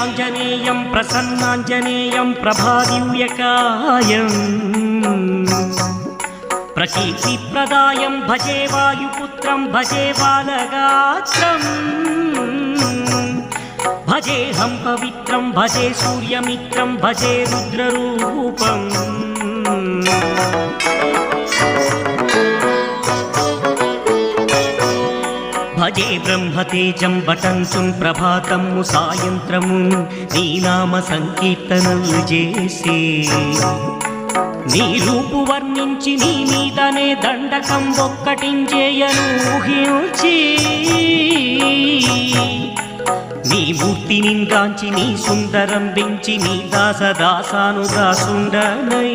శ్రీయాంజనేయం ప్రసన్నాంజనేయం ప్రభాదివ్యకాయం ప్రకీర్తిప్రదాయం భజే వాయుపుత్రం భజే బాలగాత్రం భజేహం పవిత్రం భజే సూర్యమిత్రం భజే రుద్రరూపం భజే బ్రహ్మతేజం బటంచుం ప్రభాతము సాయంత్రము నీ నామ సంకీర్తనలు చేసే నీ రూపు వర్ణించి నీ మీదనే దండకం ఒక్కటించేయను ఊహించి నీ మూర్తి నింగాంచి నీ సుందరం పెంచి నీ దాసదాసాను దాసుండనై